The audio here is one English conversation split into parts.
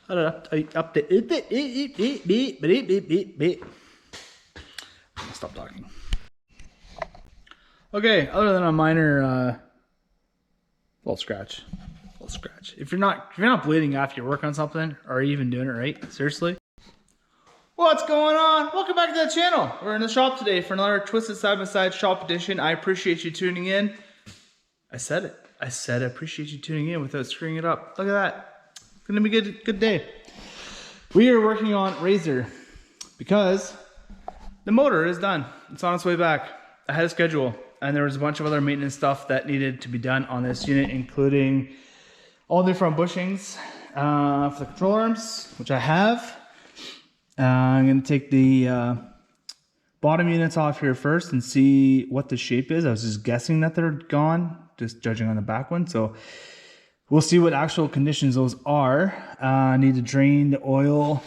Stop talking. Okay, other than a minor little scratch. If you're not bleeding after you work on something, or even doing it right, seriously. What's going on? Welcome back to the channel. We're in the shop today for another Twisted Side by Side shop edition. I appreciate you tuning in. I said it. I said I appreciate you tuning in without screwing it up. Look at that. It's gonna be a good day. We are working on RZR because the motor is done. It's on its way back. I had a schedule, and there was a bunch of other maintenance stuff that needed to be done on this unit, including all new front bushings for the control arms, which I have. I'm gonna take the bottom units off here first and see what the shape is. I was just guessing that they're gone, just judging on the back one. So we'll see what actual conditions those are. I need to drain the oil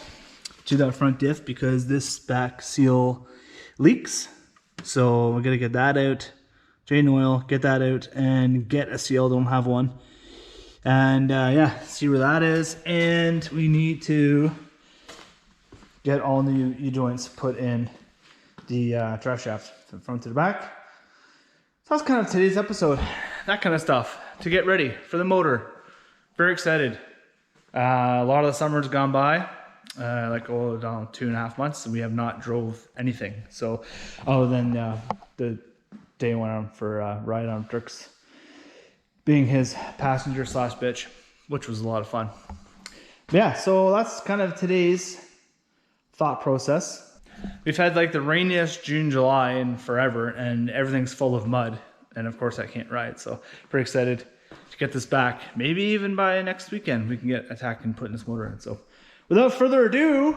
to that front diff because this back seal leaks. So we're gonna get that out, drain the oil, get that out, and get a seal. Don't have one. And yeah, see where that is. And we need to get all new U-joints put in the drive shaft from the front to the back. So that's kind of today's episode. That kind of stuff to get ready for the motor. Very excited. A lot of the summer's gone by, like 2.5 months, and we have not drove anything. So other than the day I went on for a ride on Dirk's, being his passenger slash bitch, which was a lot of fun. Yeah, so that's kind of today's thought process. We've had like the rainiest June, July in forever, and everything's full of mud. And of course I can't ride, so pretty excited to get this back. Maybe even by next weekend we can get attacking and putting this motor in. So without further ado,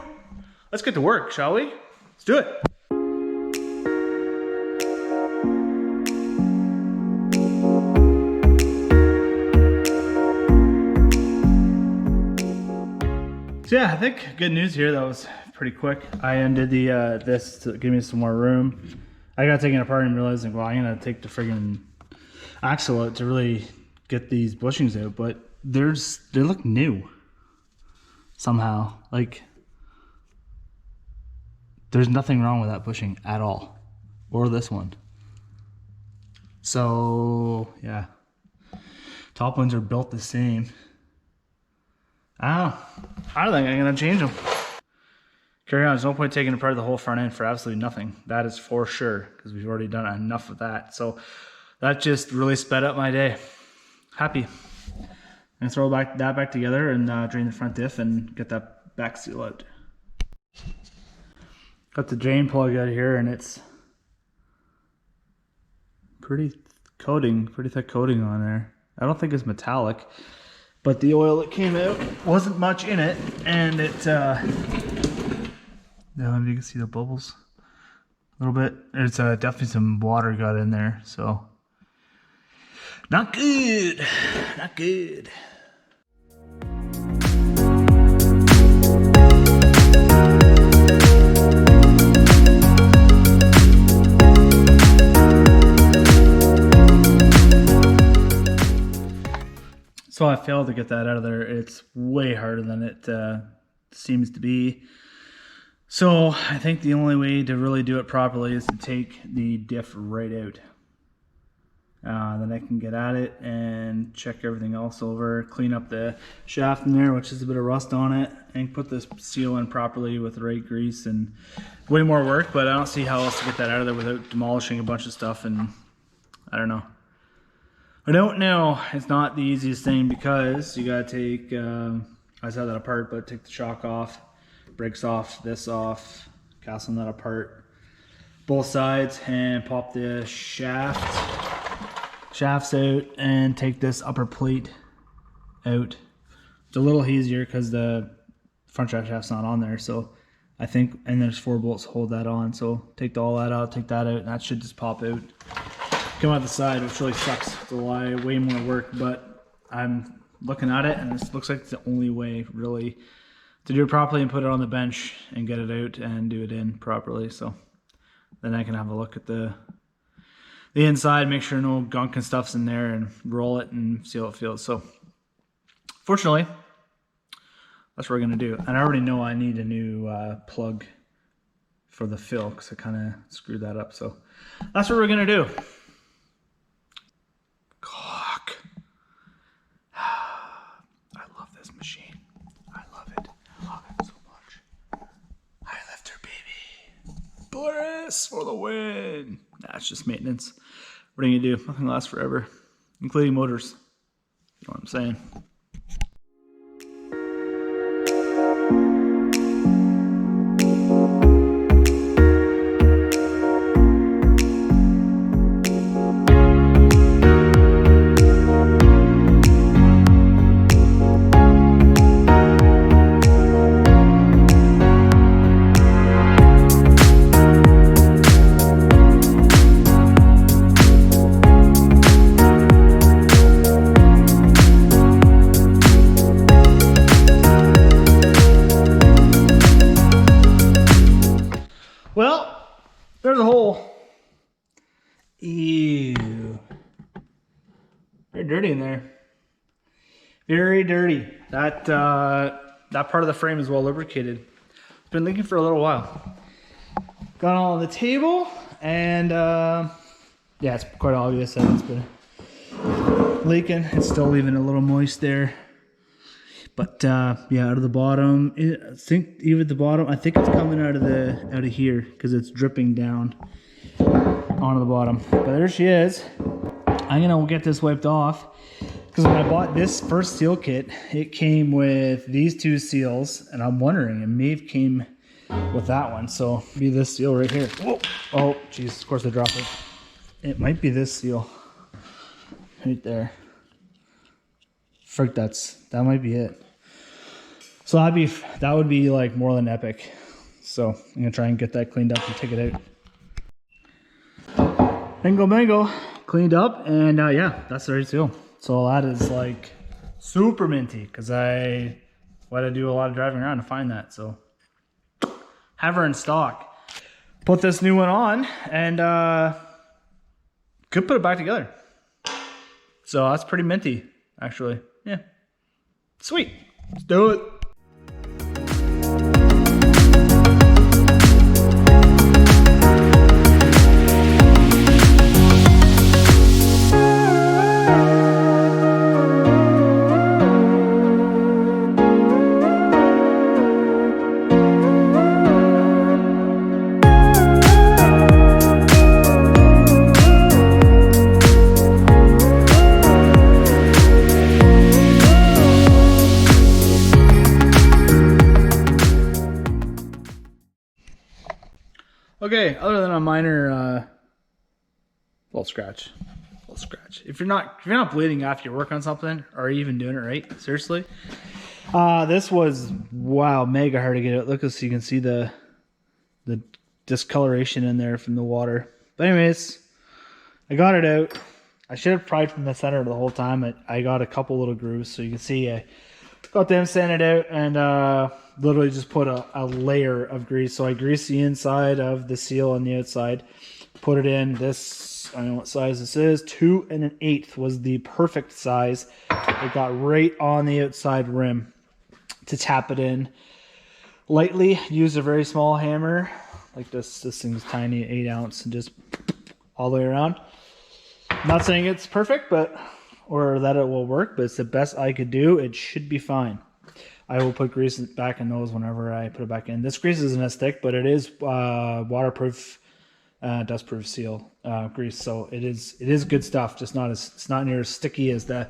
let's get to work, shall we? Let's do it. So yeah, I think good news here. That was pretty quick. I undid the this to give me some more room. I got taken apart and realizing, well, I'm gonna take the friggin' axle out to really get these bushings out, but they look new somehow. Like there's nothing wrong with that bushing at all, or this one. So yeah, top ones are built the same. I don't think I'm gonna change them. Carry on, there's no point taking apart the whole front end for absolutely nothing. That is for sure, because we've already done enough of that. So that just really sped up my day. Happy. I'm gonna throw that back together and drain the front diff and get that back seal out. Got the drain plug out here, and it's pretty thick coating on there. I don't think it's metallic, but the oil that came out wasn't much in it, and it now you can see the bubbles a little bit. There's definitely some water got in there, so not good, not good. So I failed to get that out of there. It's way harder than it seems to be. So I think the only way to really do it properly is to take the diff right out. Then I can get at it and check everything else over, clean up the shaft in there, which is a bit of rust on it, and put this seal in properly with the right grease. And way more work, but I don't see how else to get that out of there without demolishing a bunch of stuff. And I don't know. I don't know. It's not the easiest thing because you gotta take, I saw that apart, but take the shock off, brakes off, this off, casting that apart, both sides, and pop the shafts out and take this upper plate out. It's a little easier because the front drive shaft's not on there, so I think, and there's 4 bolts to hold that on, so take all that out, take that out, and that should just pop out. Come out the side, which really sucks. It's a lot, way more work, but I'm looking at it, and this looks like it's the only way really to do it properly and put it on the bench and get it out and do it in properly. So then I can have a look at the inside, make sure no gunk and stuff's in there, and roll it and see how it feels. So fortunately, That's what we're gonna do. And I already know I need a new plug for the fill because I kind of screwed that up. So that's what we're gonna do. Cock. I love this machine. I love it. I love it so much. Highlifter, baby. Polaris for the win. Nah, it's just maintenance. What are you gonna do? Nothing lasts forever, including motors. You know what I'm saying? Well, there's a hole. Ew. Very dirty in there. Very dirty. That part of the frame is well lubricated. Been leaking for a little while. Got it all on the table, and yeah, it's quite obvious that it's been leaking. It's still leaving a little moist there. But yeah, out of the bottom, I think even the bottom, I think it's coming out of here because it's dripping down onto the bottom. But there she is. I'm gonna get this wiped off because when I bought this first seal kit, it came with these two seals, and I'm wondering it may have came with that one. So be this seal right here. Whoa. Oh, geez, of course I dropped it. It might be this seal right there. Frick, that might be it. So that would be like more than epic. So I'm gonna try and get that cleaned up and take it out. Bingo bango, cleaned up, and yeah, that's the right seal. So that is like super minty because I had to do a lot of driving around to find that. So have her in stock. Put this new one on and could put it back together. So that's pretty minty, actually. Yeah, sweet. Let's do it. Okay, other than a minor little scratch. If you're not bleeding after you work on something, or even doing it right, seriously. This was mega hard to get out. Look, so you can see the discoloration in there from the water. But anyways, I got it out. I should have pried from the center the whole time. I got a couple little grooves, so you can see I got them sanded out and literally just put a layer of grease. So I greased the inside of the seal on the outside, put it in. This, I don't know what size this is, 2 1/8 was the perfect size. It got right on the outside rim to tap it in. Lightly, use a very small hammer, like this thing's tiny, 8 ounce, and just all the way around. I'm not saying it's perfect, or that it will work, but it's the best I could do. It should be fine. I will put grease back in those whenever I put it back in. This grease isn't as thick, but it is waterproof, dustproof seal grease. So it is good stuff. Just it's not near as sticky as the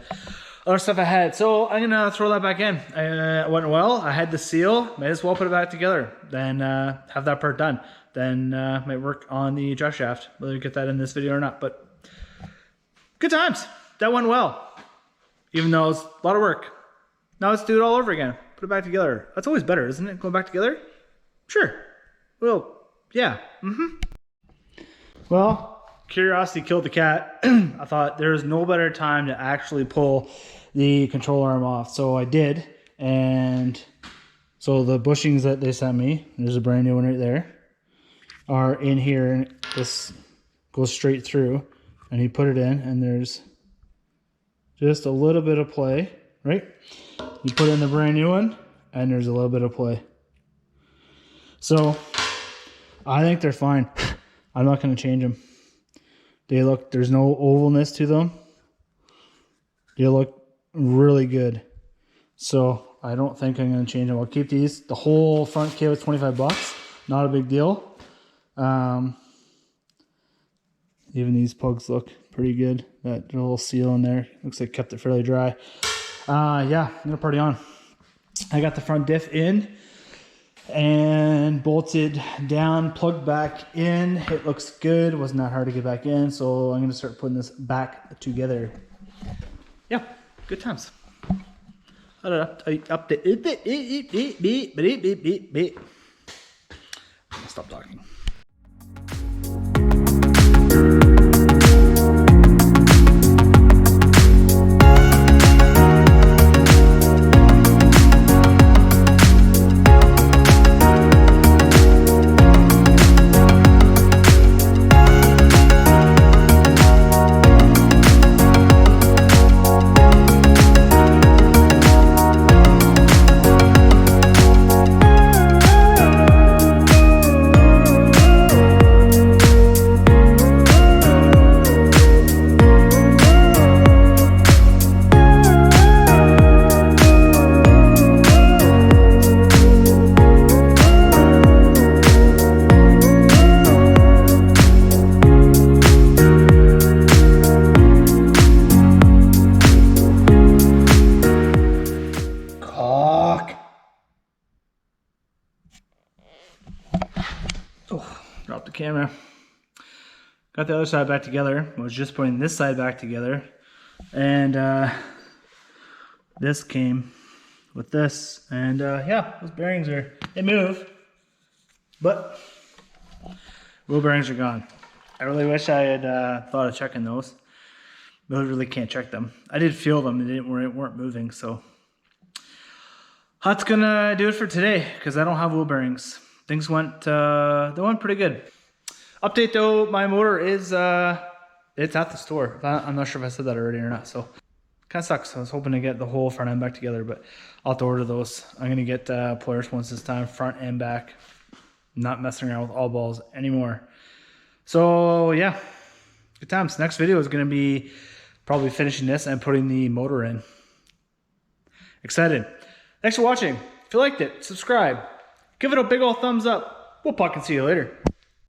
other stuff I had. So I'm gonna throw that back in. It went well. I had the seal. Might as well put it back together. Then have that part done. Then might work on the drive shaft. Whether you get that in this video or not, but good times. That went well, even though it's a lot of work. Now let's do it all over again. Put it back together. That's always better, isn't it? Going back together? Sure. Well, yeah. Well, curiosity killed the cat. I thought there's no better time to actually pull the control arm off. So I did. And so the bushings that they sent me, there's a brand new one right there, are in here. And this goes straight through. And you put it in, and there's just a little bit of play, right? You put in the brand new one, and there's a little bit of play. So I think they're fine. I'm not going to change them. There's no ovalness to them. They look really good. So I don't think I'm going to change them. I'll keep these. The whole front kit was 25 bucks. Not a big deal. Even these pugs look pretty good. That little seal in there looks like kept it fairly dry. Yeah, I'm gonna party on. I got the front diff in and bolted down, plugged back in. It looks good. It wasn't that hard to get back in, so I'm gonna start putting this back together. Yeah, good times. Stop talking. Drop the camera. Got the other side back together. I was just putting this side back together. And this came with this. And yeah, those bearings they move. But wheel bearings are gone. I really wish I had thought of checking those. But I really can't check them. I did feel them. They weren't moving. So that's gonna do it for today because I don't have wheel bearings. Things went pretty good. Update though, my motor is it's at the store. I'm not sure if I said that already or not. So kind of sucks. I was hoping to get the whole front end back together, but I'll have to order those. I'm gonna get Polaris ones this time, front and back. I'm not messing around with all balls anymore. So yeah, good times. Next video is gonna be probably finishing this and putting the motor in. Excited. Thanks for watching. If you liked it, subscribe. Give it a big old thumbs up. We'll fucking see you later.